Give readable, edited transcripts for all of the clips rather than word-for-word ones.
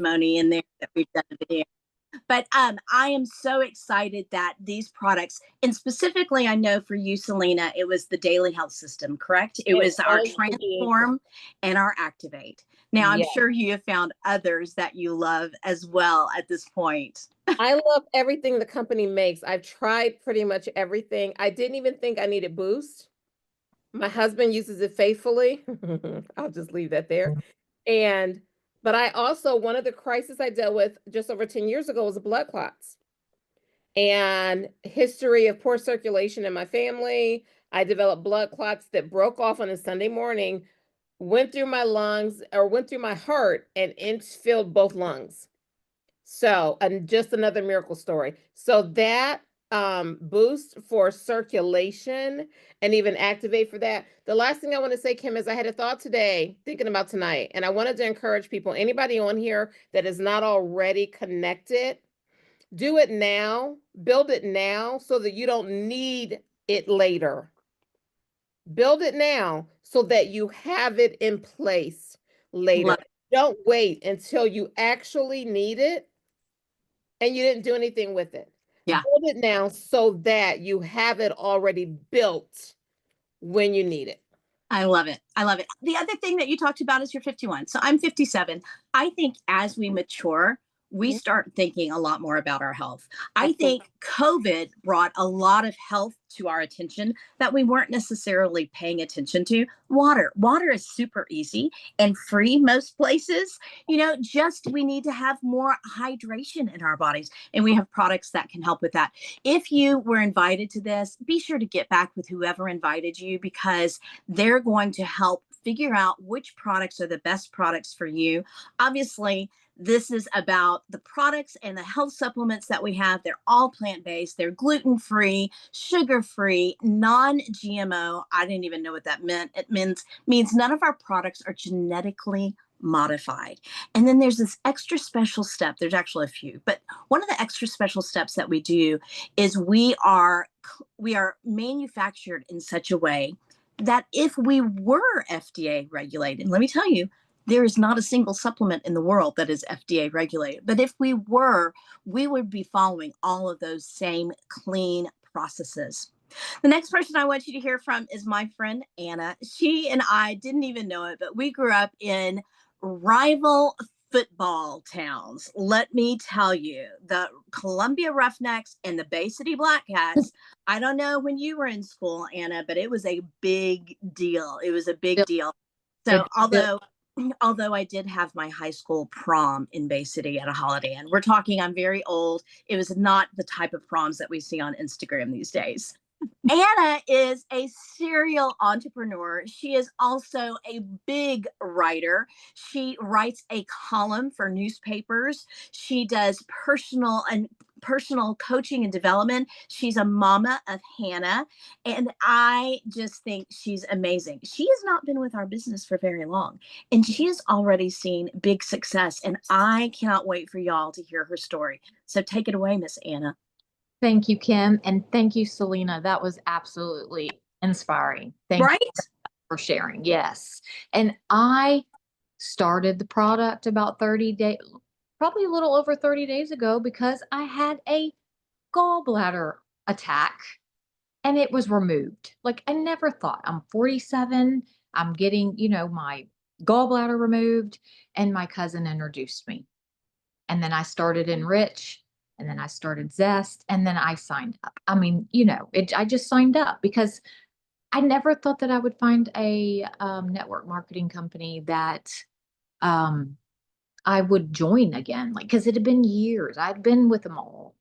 testimony in there that we've done a video. But I am so excited that these products, and specifically, I know for you, Selena, it was the Daily Health System, correct? It It was our was indeed. Transform and our Activate. Now, I'm Yeah. sure you have found others that you love as well at this point. I love everything the company makes. I've tried pretty much everything. I didn't even think I needed Boost. My husband uses it faithfully. I'll just leave that there. And, but I also, one of the crises I dealt with just over 10 years ago was blood clots and history of poor circulation in my family. I developed blood clots that broke off on a Sunday morning, went through my lungs or went through my heart and filled both lungs. So, and just another miracle story. So that boost for circulation and even activate for that. The last thing I want to say, Kim, is I had a thought today thinking about tonight, and I wanted to encourage people, anybody on here that is not already connected, do it now, build it now so that you don't need it later. Build it now so that you have it in place later. Don't wait until you actually need it and you didn't do anything with it. Yeah. Build it now so that you have it already built when you need it. I love it. I love it. The other thing that you talked about is you're 51. So I'm 57. I think as we mature, we start thinking a lot more about our health. I think COVID brought a lot of health to our attention that we weren't necessarily paying attention to. Water is super easy and free most places. You know, just we need to have more hydration in our bodies, and we have products that can help with that. If you were invited to this, be sure to get back with whoever invited you, because they're going to help figure out which products are the best products for you. Obviously, this is about the products and the health supplements that we have. They're all plant-based. They're gluten-free, sugar-free, non-GMO. I didn't even know what that meant. It means none of our products are genetically modified. And then there's this extra special step. There's actually a few, but one of the extra special steps that we do is we are manufactured in such a way that if we were FDA regulated, let me tell you, there is not a single supplement in the world that is FDA regulated. But if we were, we would be following all of those same clean processes. The next person I want you to hear from is my friend Anna. She and I didn't even know it, but we grew up in rival football towns. Let me tell you, the Columbia Roughnecks and the Bay City Blackcats. I don't know when you were in school, Anna, but it was a big deal. It was a big deal. So although I did have my high school prom in Bay City at a Holiday Inn, we're talking, I'm very old. It was not the type of proms that we see on Instagram these days. Anna is a serial entrepreneur. She is also a big writer. She writes a column for newspapers. She does personal coaching and development. She's a mama of Hannah, and I just think she's amazing. She has not been with our business for very long, and she has already seen big success, and I cannot wait for y'all to hear her story. So take it away, Miss Anna. Thank you, Kim. And thank you, Selena. That was absolutely inspiring. Thank you for sharing. Yes. And I started the product about 30 days, probably a little over 30 days ago, because I had a gallbladder attack and it was removed. Like, I never thought. I'm 47. I'm getting, my gallbladder removed, and my cousin introduced me. And then I started Enrich. And then I started Zest, and then I signed up. I mean, I just signed up because I never thought that I would find a network marketing company that I would join again. Like, because it had been years. I'd been with them all.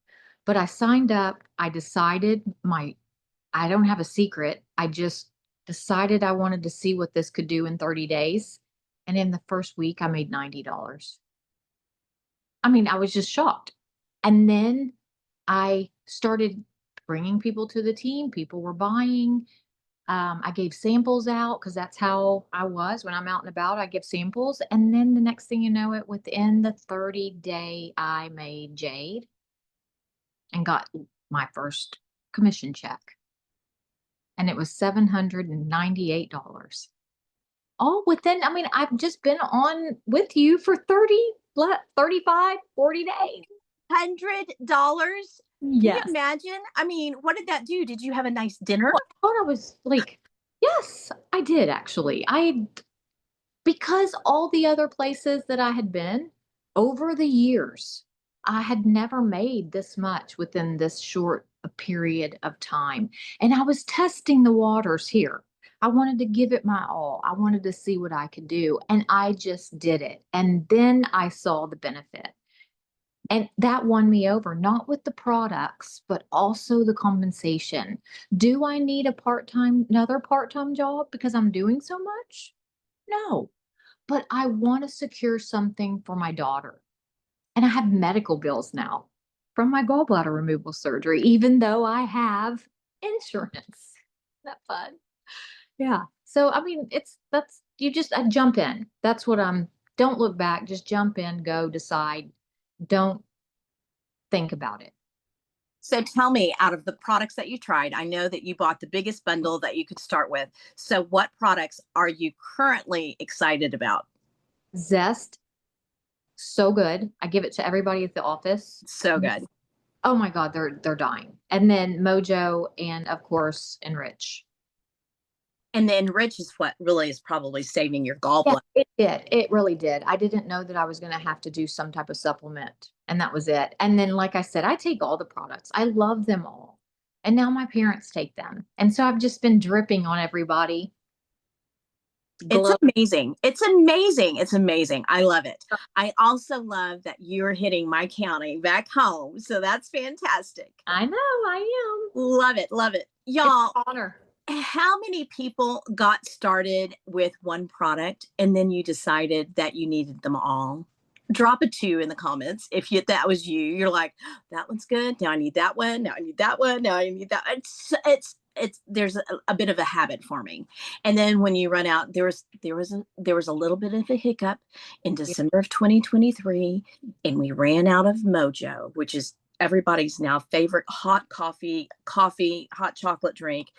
But I signed up. I decided I don't have a secret. I just decided I wanted to see what this could do in 30 days. And in the first week, I made $90. I mean, I was just shocked. And then I started bringing people to the team. People were buying. I gave samples out because that's how I was when I'm out and about. I give samples. And then the next thing you know it, within the 30-day, I made Jade and got my first commission check. And it was $798. All within, I've just been on with you for 30 35, 40 days. $100? Can you Yes. imagine? I mean, what did that do? Did you have a nice dinner? Well, I thought I was like, yes, I did actually. Because all the other places that I had been over the years, I had never made this much within this short a period of time. And I was testing the waters here. I wanted to give it my all. I wanted to see what I could do. And I just did it. And then I saw the benefit. And that won me over, not with the products, but also the compensation. Do I need another part-time job because I'm doing so much? No, but I want to secure something for my daughter. And I have medical bills now from my gallbladder removal surgery, even though I have insurance. Isn't that fun? Yeah. So, I mean, I jump in. That's what don't look back, just jump in, go, decide. Don't think about it. So tell me, out of the products that you tried, I know that you bought the biggest bundle that you could start with. So what products are you currently excited about? Zest, so good. I give it to everybody at the office. So good. Oh my God, they're dying. And then Mojo and of course Enrich. And the Enrich is what really is probably saving your Yeah, gallbladder. it did. It really did. I didn't know that I was going to have to do some type of supplement, and that was it. And then, like I said, I take all the products. I love them all. And now my parents take them. And so I've just been dripping on everybody. It's Glow. amazing. It's amazing. It's amazing. I love it. I also love that you're hitting my county back home. So that's fantastic. I know, I am. Love it. Love it. Y'all, It's an honor. how many people got started with one product and then you decided that you needed them all? Drop a 2 in the comments if that was you. You're like, that one's good. Now I need that one. Now I need that one. Now I need that. It's there's a bit of a habit forming. And then when you run out, there was a little bit of a hiccup in December of 2023, and we ran out of Mojo, which is everybody's now favorite hot hot chocolate drink.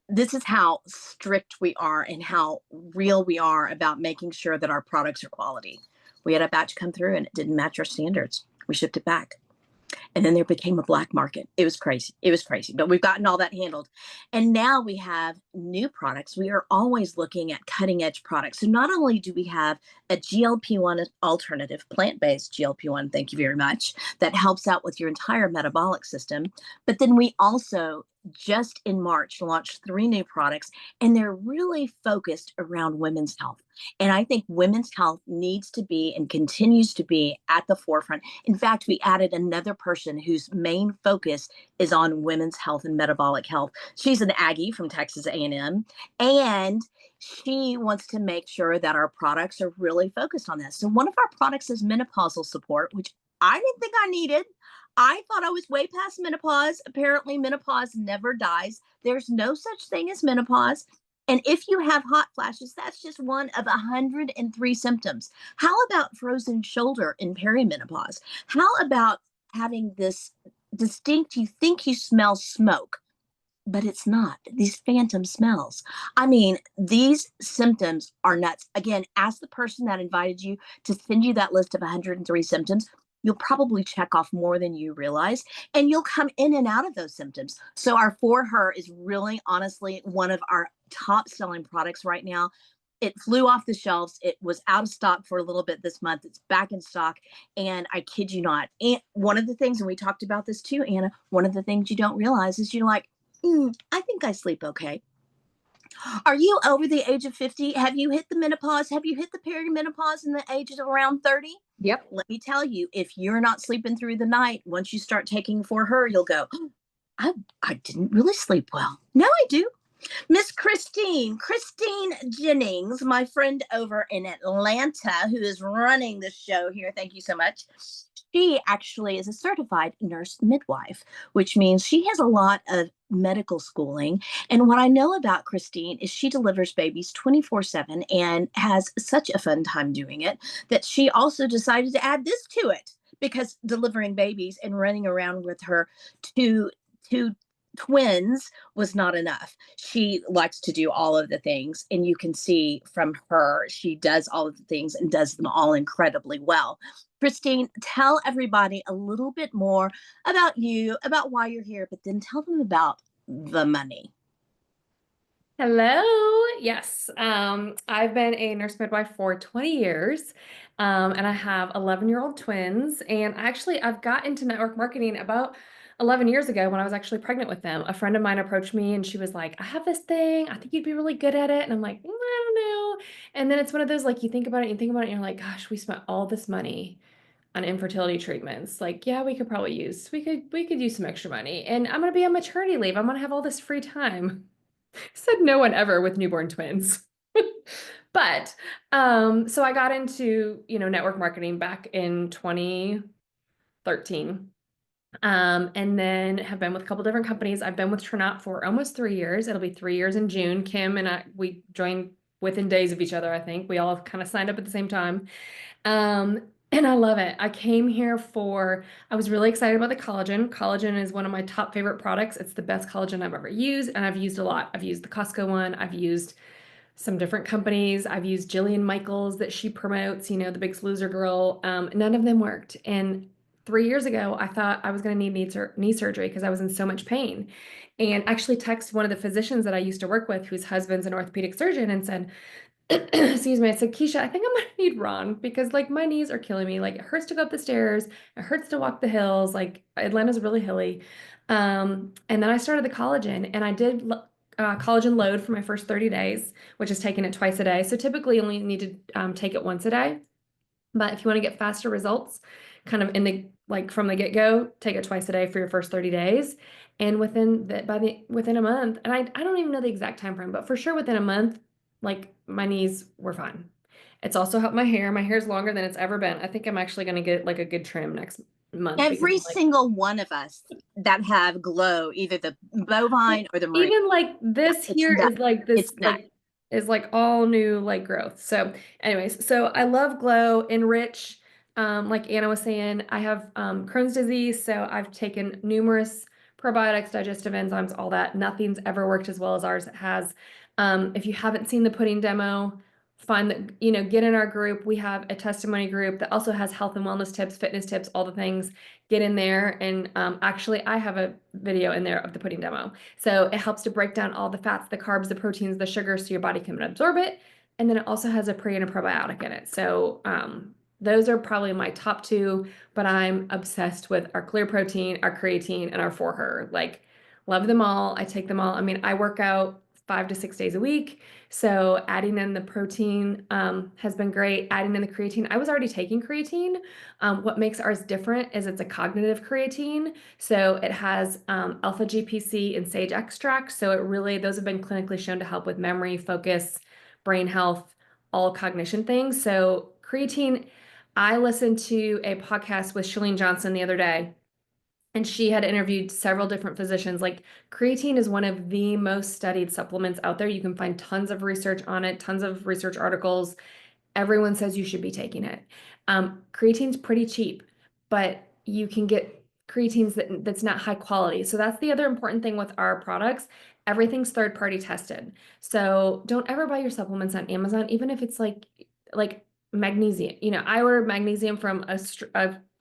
This is how strict we are and how real we are about making sure that our products are quality. We had a batch come through and it didn't match our standards. We shipped it back. And then there became a black market. It was crazy. It was crazy, but we've gotten all that handled. And now we have new products. We are always looking at cutting edge products. So not only do we have a GLP-1 alternative, plant-based GLP-1, thank you very much, that helps out with your entire metabolic system, but then we also just in March launched 3 new products, and they're really focused around women's health. And I think women's health needs to be and continues to be at the forefront. In fact, we added another person whose main focus is on women's health and metabolic health. She's an Aggie from Texas A&M, and she wants to make sure that our products are really focused on this. So one of our products is menopausal support, which I didn't think I needed. I thought I was way past menopause. Apparently, menopause never dies. There's no such thing as menopause. And if you have hot flashes, that's just one of 103 symptoms. How about frozen shoulder in perimenopause? How about having this distinct, you think you smell smoke, but it's not, these phantom smells? I mean, these symptoms are nuts. Again, ask the person that invited you to send you that list of 103 symptoms. You'll probably check off more than you realize, and you'll come in and out of those symptoms. So our For Her is really honestly one of our top selling products right now. It flew off the shelves. It was out of stock for a little bit this month. It's back in stock. And I kid you not. And one of the things, and we talked about this too, Anna, one of the things you don't realize is you're like, I think I sleep okay. Are you over the age of 50? Have you hit the menopause? Have you hit the perimenopause in the age of around 30? Yep. Let me tell you, if you're not sleeping through the night, once you start taking For Her, you'll go, I didn't really sleep well. Now I do. Miss Christine Jennings, my friend over in Atlanta, who is running the show here. Thank you so much. She actually is a certified nurse midwife, which means she has a lot of medical schooling. And what I know about Christine is she delivers babies 24/7 and has such a fun time doing it that she also decided to add this to it, because delivering babies and running around with her two twins was not enough. She likes to do all of the things, and you can see from her, she does all of the things and does them all incredibly well. Christine, tell everybody a little bit more about you, about why you're here, but then tell them about the money. Hello. Yes. I've been a nurse midwife for 20 years. And I have 11-year-old twins. And actually, I've got into network marketing about 11 years ago when I was actually pregnant with them. A friend of mine approached me and she was like, I have this thing. I think you'd be really good at it. And I'm like, I don't know. And then it's one of those, like, you think about it, you think about it, and you're like, gosh, we spent all this money on infertility treatments. Like, yeah, we could use some extra money. And I'm gonna be on maternity leave. I'm gonna have all this free time. Said no one ever with newborn twins. But so I got into, network marketing back in 2013. And then have been with a couple different companies. I've been with Tranont for almost 3 years. It'll be 3 years in June. Kim and we joined within days of each other, I think. We all kind of signed up at the same time. And I love it. I was really excited about the collagen. Collagen is one of my top favorite products. It's the best collagen I've ever used, and I've used a lot. I've used the Costco one. I've used some different companies. I've used Jillian Michaels that she promotes, the Biggest Loser girl. None of them worked. And 3 years ago, I thought I was going to need knee surgery because I was in so much pain. And actually texted one of the physicians that I used to work with, whose husband's an orthopedic surgeon, and said, excuse me, I said, Keisha, I think I'm gonna need Ron because like my knees are killing me. Like it hurts to go up the stairs, it hurts to walk the hills. Like Atlanta's really hilly. And then I started the collagen and I did collagen load for my first 30 days, which is taking it twice a day. So typically you only need to take it once a day. But if you want to get faster results, kind of from the get-go, take it twice a day for your first 30 days. And within a month, and I don't even know the exact time frame, but for sure within a month, like my knees were fine. It's also helped my hair. My hair is longer than it's ever been. I think I'm actually going to get like a good trim next month. Every single one of us that have glow, either the bovine or the marine. Even like this here is like this, is like all new like growth. So anyways, so I love Glow, Enrich. Like Anna was saying, I have Crohn's disease, so I've taken numerous probiotics, digestive enzymes, all that. Nothing's ever worked as well as ours has. If you haven't seen the pudding demo, find that, get in our group. We have a testimony group that also has health and wellness tips, fitness tips, all the things. Get in there. And actually, I have a video in there of the pudding demo. So it helps to break down all the fats, the carbs, the proteins, the sugars so your body can absorb it. And then it also has a pre and a probiotic in it. So those are probably my top two, but I'm obsessed with our clear protein, our creatine, and our For Her. Like, love them all. I take them all. I mean, I work out 5 to 6 days a week. So adding in the protein has been great. Adding in the creatine. I was already taking creatine. What makes ours different is it's a cognitive creatine. So it has alpha GPC and sage extract. So those have been clinically shown to help with memory, focus, brain health, all cognition things. So creatine, I listened to a podcast with Chalene Johnson the other day, and she had interviewed several different physicians. Like creatine is one of the most studied supplements out there. You can find tons of research on it, tons of research articles. Everyone says you should be taking it. Creatine's pretty cheap, but you can get creatines that's not high quality. So that's the other important thing with our products. Everything's third party tested. So don't ever buy your supplements on Amazon, even if it's like magnesium. I order magnesium from a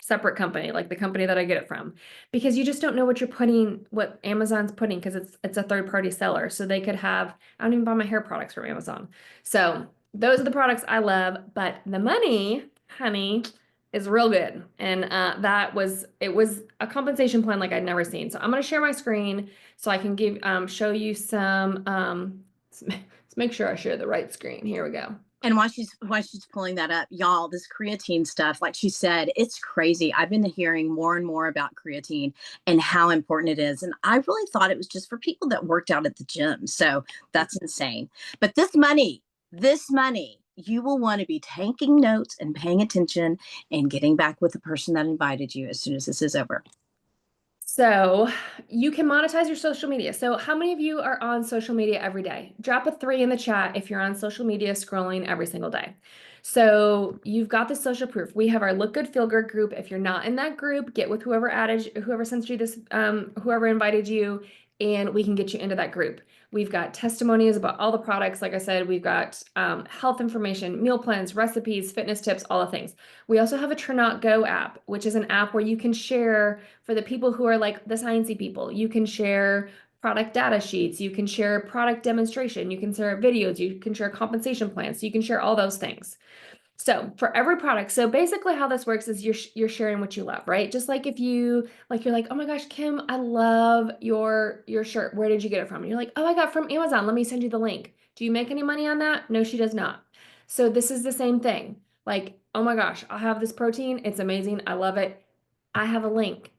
separate company, like the company that I get it from, because you just don't know what Amazon's putting, because it's a third party seller. So they could have, I don't even buy my hair products from Amazon. So those are the products I love, but the money, honey, is real good. And it was a compensation plan like I'd never seen. So I'm going to share my screen so I can show you some, let's make sure I share the right screen. Here we go. And while she's pulling that up, y'all, this creatine stuff, like she said, it's crazy. I've been hearing more and more about creatine and how important it is. And I really thought it was just for people that worked out at the gym. So that's insane. But this money, you will want to be taking notes and paying attention and getting back with the person that invited you as soon as this is over. So you can monetize your social media. So how many of you are on social media every day? Drop a 3 in the chat if you're on social media scrolling every single day. So you've got the social proof. We have our Look Good, Feel Good group. If you're not in that group, get with whoever sent you this, whoever invited you. and we can get you into that group. We've got testimonies about all the products. Like I said, we've got health information, meal plans, recipes, fitness tips, all the things. We also have a Tranont Go app, which is an app where you can share for the people who are like the sciencey people. You can share product data sheets, you can share product demonstration, you can share videos, you can share compensation plans, so you can share all those things. So for every product, so basically how this works is you're sharing what you love, right? Just like if you like, you're like, oh my gosh, Kim, I love your shirt. Where did you get it from? And you're like, oh, I got it from Amazon. Let me send you the link. Do you make any money on that? No, she does not. So this is the same thing. Like, oh my gosh, I have this protein. It's amazing. I love it. I have a link.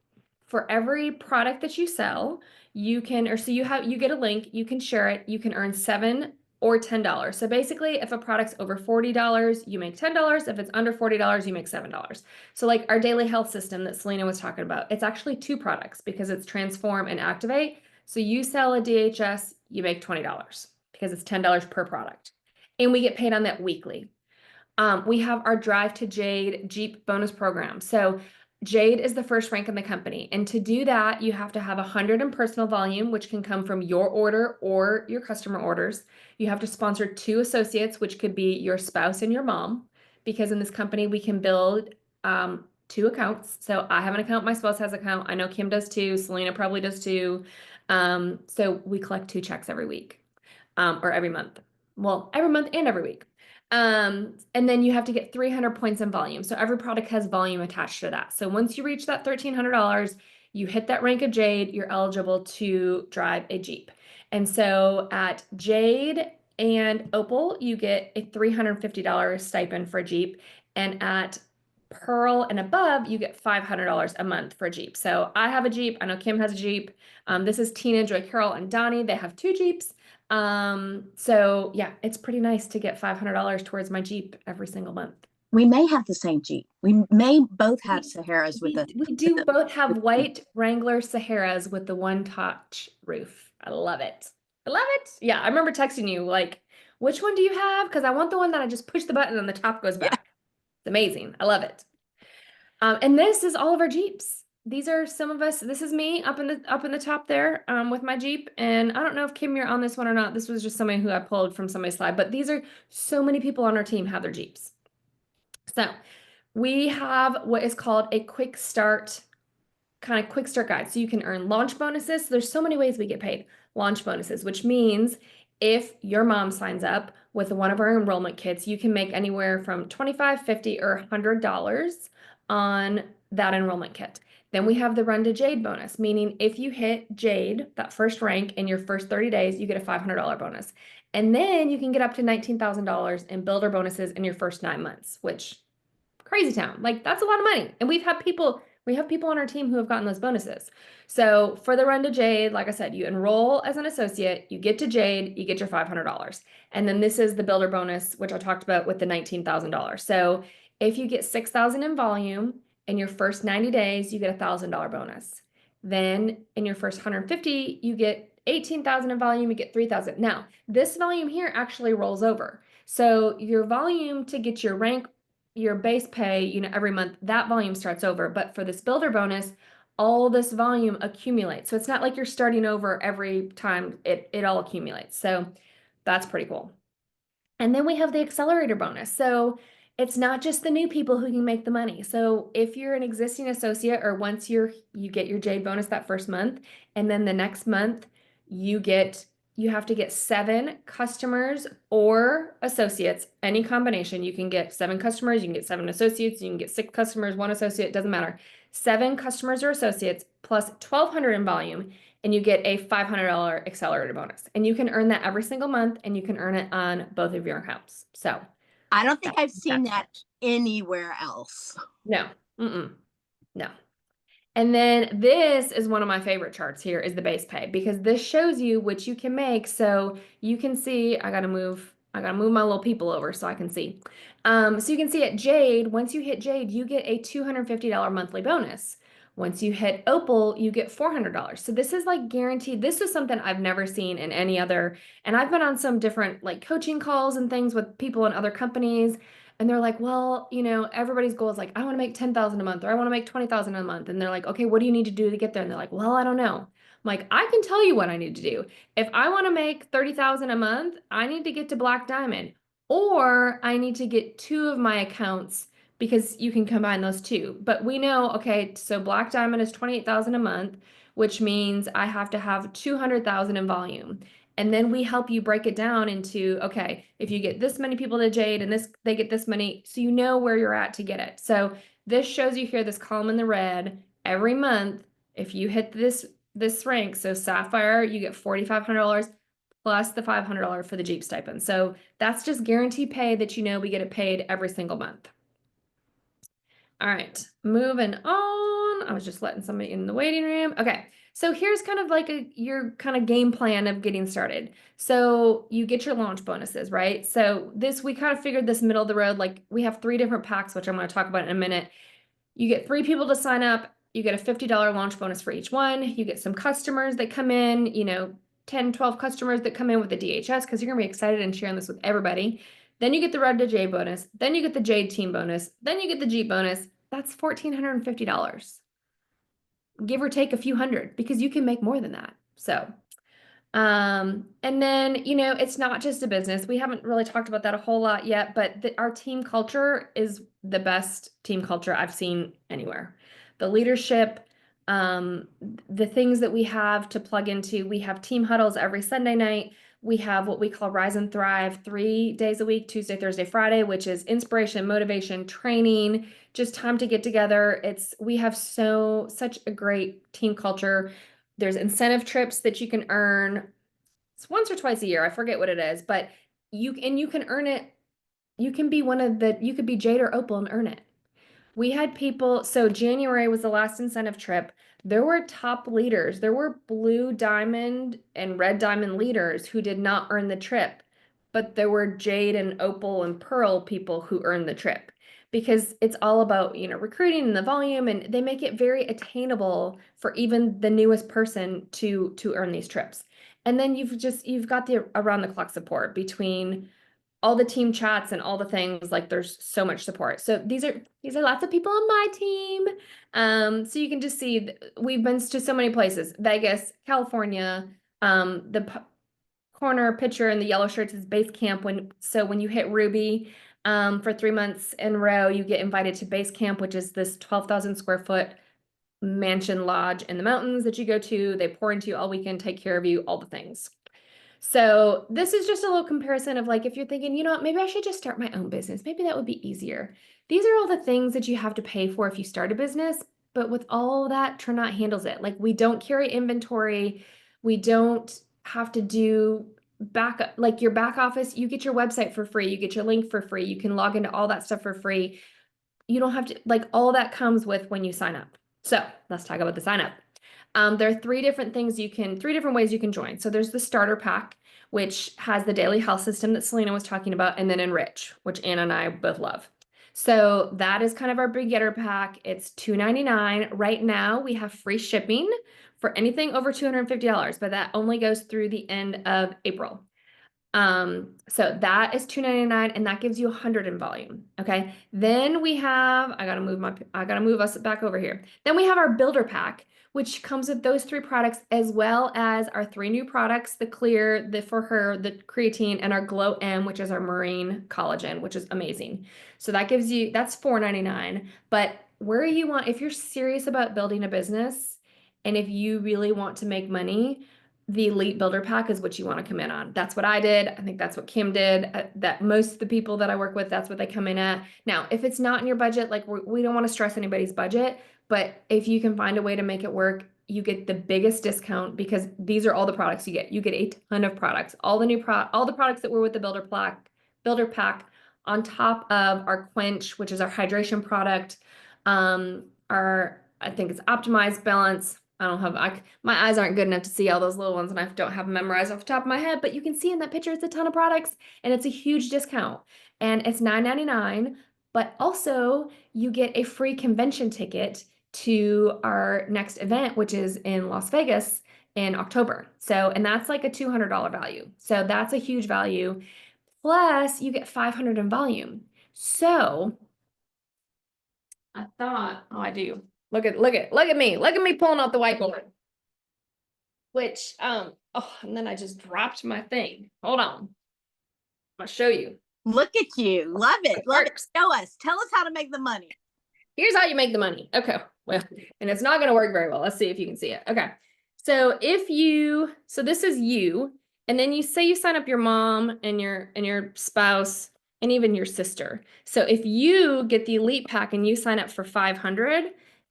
For every product that you sell, you can, or so you get a link, you can share it, you can earn $7 or $10. So basically, if a product's over $40, you make $10. If it's under $40, you make $7. So like our daily health system that Selena was talking about, it's actually 2 products because it's Transform and Activate. So you sell a DHS, you make $20 because it's $10 per product. And we get paid on that weekly. We have our Drive to Jade Jeep bonus program. So Jade is the first rank in the company. And to do that, you have to have 100 in personal volume, which can come from your order or your customer orders. You have to sponsor 2 associates, which could be your spouse and your mom, because in this company, we can build 2 accounts. So I have an account, my spouse has an account. I know Kim does too. Selena probably does too. So we collect 2 checks every week or every month. Well, every month and every week. And then you have to get 300 points in volume. So every product has volume attached to that. So once you reach that $1,300, you hit that rank of Jade, you're eligible to drive a Jeep. And so at Jade and Opal, you get a $350 stipend for a Jeep. And at Pearl and above, you get $500 a month for a Jeep. So I have a Jeep. I know Kim has a Jeep. This is Tina, Joy, Carol, and Donnie. They have 2 Jeeps. So yeah, it's pretty nice to get $500 towards my Jeep every single month. We may have the same Jeep. We may both have Saharas with We do both have white Wrangler Saharas with the 1-touch roof. I love it. I love it. Yeah, I remember texting you like, which one do you have? Because I want the one that I just push the button and the top goes back. It's amazing. I love it. And this is all of our Jeeps. These are some of us. This is me up in the top there with my Jeep. And I don't know if Kim, you're on this one or not. This was just somebody who I pulled from somebody's slide. But these are so many people on our team have their Jeeps. So we have what is called a quick start guide. So you can earn launch bonuses. So there's so many ways we get paid. Launch bonuses, which means if your mom signs up with one of our enrollment kits, you can make anywhere from $25, $50, or $100 on that enrollment kit. Then we have the Run to Jade bonus, meaning if you hit Jade, that first rank in your first 30 days, you get a $500 bonus. And then you can get up to $19,000 in builder bonuses in your first 9 months, which crazy town. Like that's a lot of money. And we have people on our team who have gotten those bonuses. So for the Run to Jade, like I said, you enroll as an associate, you get to Jade, you get your $500. And then this is the builder bonus, which I talked about with the $19,000. So if you get 6,000 in volume in your first 90 days, you get a $1,000 bonus. Then in your first 150, you get 18,000 in volume, you get 3,000. Now, this volume here actually rolls over. So your volume to get your rank, your base pay, every month, that volume starts over. But for this builder bonus, all this volume accumulates. So it's not like you're starting over every time, it all accumulates. So that's pretty cool. And then we have the accelerator bonus. So it's not just the new people who can make the money. So if you're an existing associate or once you get your Jade bonus that first month, and then the next month you have to get 7 customers or associates, any combination. You can get 7 customers, you can get 7 associates, you can get 6 customers, 1 associate, doesn't matter. 7 customers or associates plus 1,200 in volume, and you get a $500 accelerator bonus. And you can earn that every single month, and you can earn it on both of your accounts. So I don't think I've seen that anywhere else. No. No. And then this is one of my favorite charts here is the base pay, because this shows you what you can make. So you can see, I gotta move my little people over so I can see. So you can see at Jade, once you hit Jade, you get a $250 monthly bonus. Once you hit Opal, you get $400. So this is like guaranteed. This was something I've never seen in any other, and I've been on some different like coaching calls and things with people in other companies. And they're like, well, everybody's goal is like, I want to make 10,000 a month, or I want to make 20,000 a month. And they're like, okay, what do you need to do to get there? And they're like, well, I don't know. like, I can tell you what I need to do. If I want to make 30,000 a month, I need to get to Black Diamond, or I need to get 2 of my accounts, because you can combine those two. But we know, okay, so Black Diamond is 28,000 a month, which means I have to have 200,000 in volume. And then we help you break it down into, okay, if you get this many people to Jade and they get this many, so you know where you're at to get it. So this shows you here, this column in the red, every month, if you hit this rank, so Sapphire, you get $4,500 plus the $500 for the Jeep stipend. So that's just guaranteed pay that you know we get it paid every single month. All right, moving on. I was just letting somebody in the waiting room. Okay, so here's kind of like your kind of game plan of getting started. So you get your launch bonuses, right? So we kind of figured this middle of the road, like we have 3 different packs, which I'm going to talk about in a minute. You get 3 people to sign up. You get a $50 launch bonus for each one. You get some customers that come in, 10, 12 customers that come in with the DHS, because you're going to be excited and sharing this with everybody. Then you get the Red to Jade bonus. Then you get the Jade team bonus. Then you get the Jeep bonus. That's $1,450. Give or take a few hundred, because you can make more than that. So, and then, it's not just a business. We haven't really talked about that a whole lot yet, but our team culture is the best team culture I've seen anywhere. The leadership, the things that we have to plug into, we have team huddles every Sunday night. We have what we call Rise and Thrive 3 days a week, Tuesday, Thursday, Friday, which is inspiration, motivation, training, just time to get together. We have such a great team culture. There's incentive trips that you can earn. It's once or twice a year. I forget what it is, but you can earn it. You can be you could be Jade or Opal and earn it. We had people, so January was the last incentive trip. There were top leaders. There were blue diamond and red diamond leaders who did not earn the trip, but there were Jade and Opal and Pearl people who earned the trip, because it's all about, recruiting and the volume, and they make it very attainable for even the newest person to earn these trips. And then you've got the around the clock support between all the team chats and all the things. Like, there's so much support. So these are lots of people on my team. So you can just see we've been to so many places: Vegas, California. The corner picture in the yellow shirts is base camp. When you hit Ruby for 3 months in a row, you get invited to base camp, which is this 12,000 square foot mansion lodge in the mountains that you go to. They pour into you all weekend, take care of you, all the things. So this is just a little comparison of, like, if you're thinking, maybe I should just start my own business. Maybe that would be easier. These are all the things that you have to pay for if you start a business, but with all that, Tranont handles it. Like, we don't carry inventory. We don't have to do your back office. You get your website for free. You get your link for free. You can log into all that stuff for free. You don't have to, all that comes with when you sign up. So let's talk about the sign up. There are 3 different ways you can join. So there's the starter pack, which has the daily health system that Selena was talking about, and then Enrich, which Anna and I both love. So that is kind of our beginner pack. It's $299. Right now we have free shipping for anything over $250, but that only goes through the end of April. So that is $299, and that gives you 100 in volume. Okay. Then we have, I gotta move us back over here. Then we have our builder pack, which comes with those 3 products, as well as our 3 new products: the Clear, the For Her, the Creatine, and our Glow M, which is our marine collagen, which is amazing. So that's $499. But if you're serious about building a business, and if you really want to make money, the Elite Builder Pack is what you want to come in on. That's what I did. I think that's what Kim did. That most of the people that I work with, that's what they come in at. Now, if it's not in your budget, we don't want to stress anybody's budget, but if you can find a way to make it work, you get the biggest discount, because these are all the products you get. You get a ton of products, all the products that were with the Builder Pack, on top of our Quench, which is our hydration product. I think it's Optimized Balance. My eyes aren't good enough to see all those little ones, and I don't have them memorized off the top of my head, but you can see in that picture, it's a ton of products, and it's a huge discount, and it's $9.99, but also you get a free convention ticket to our next event, which is in Las Vegas in October. So, and that's like a $200 value. So that's a huge value. Plus you get 500 in volume. So I thought, I do. Look at me pulling out the whiteboard. which, oh, and then I just dropped my thing. Hold on. I'll show you. Look at you. Love it. Love it. Show us. Tell us how to make the money. Here's how you make the money. Okay. Well, and it's not going to work very well. Let's see if you can see it. Okay. So so this is you, and then you say you sign up your mom and your spouse and even your sister. So if you get the elite pack and you sign up for 500,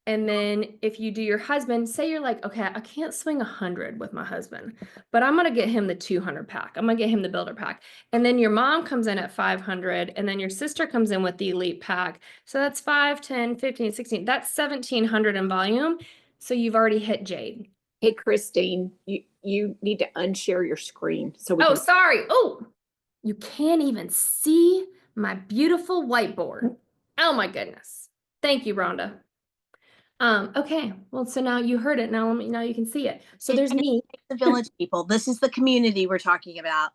and then if you do your husband, say you're like, okay, I can't swing 100 with my husband, but I'm going to get him the 200 pack. I'm going to get him the builder pack. And then your mom comes in at 500, and then your sister comes in with the elite pack. So that's 5, 10, 15, 16. That's 1,700 in volume. So you've already hit Jade. Hey, Christine, you need to unshare your screen. So we Oh, can... sorry. Oh, you can't even see my beautiful whiteboard. Oh my goodness. Thank you, Rhonda. Okay. Well, so now you heard it. Now you can see it. So there's me. The village people. This is the community we're talking about.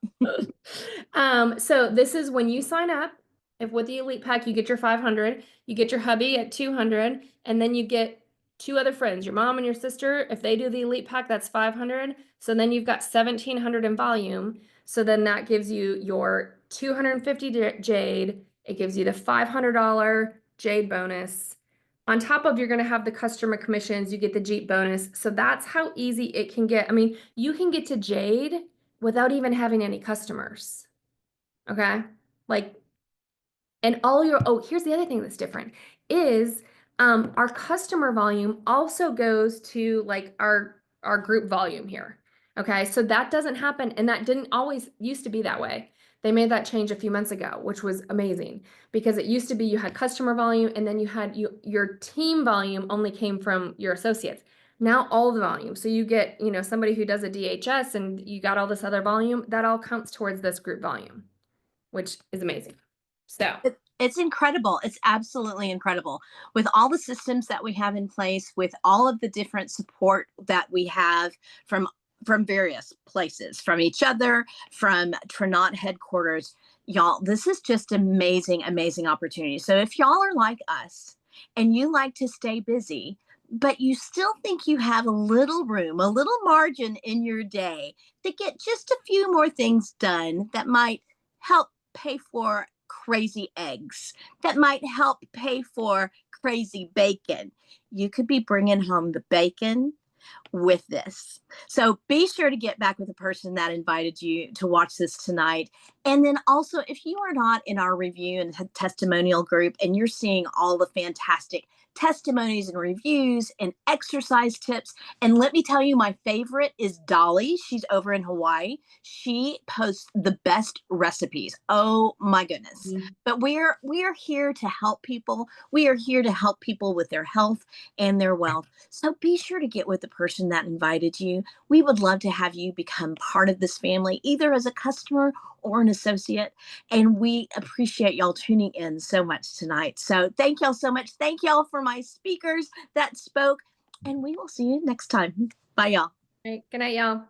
So this is when you sign up. If with the elite pack, you get your 500, you get your hubby at 200, and then you get 2 other friends, your mom and your sister. If they do the elite pack, that's 500. So then you've got 1,700 in volume. So then that gives you your 250 Jade. It gives you the $500 Jade bonus. On top of, you're going to have the customer commissions, you get the Jeep bonus. So that's how easy it can get. I mean, you can get to Jade without even having any customers. Okay. Like, and all your, oh, here's the other thing that's different is our customer volume also goes to like our group volume here. Okay. So that doesn't happen. And that didn't always used to be that way. They made that change a few months ago, which was amazing because it used to be you had customer volume and then you had your team volume only came from your associates. Now all the volume. So you get, somebody who does a DHS and you got all this other volume, that all counts towards this group volume, which is amazing. So it's incredible. It's absolutely incredible with all the systems that we have in place, with all of the different support that we have from various places, from each other, from Tranont headquarters. Y'all, this is just amazing, amazing opportunity. So if y'all are like us and you like to stay busy, but you still think you have a little room, a little margin in your day to get just a few more things done that might help pay for crazy eggs, that might help pay for crazy bacon, you could be bringing home the bacon with this. So be sure to get back with the person that invited you to watch this tonight. And then also, if you are not in our review and testimonial group and you're seeing all the fantastic testimonies and reviews and exercise tips, and let me tell you, my favorite is Dolly. She's over in Hawaii. She posts the best recipes. Oh my goodness. Mm-hmm. But we are here to help people. We are here to help people with their health and their wealth. So be sure to get with the person that invited you. We would love to have you become part of this family, either as a customer or an associate. And we appreciate y'all tuning in so much tonight. So thank y'all so much. Thank y'all for my speakers that spoke, and we will see you next time. Bye, y'all. All right, good night, y'all.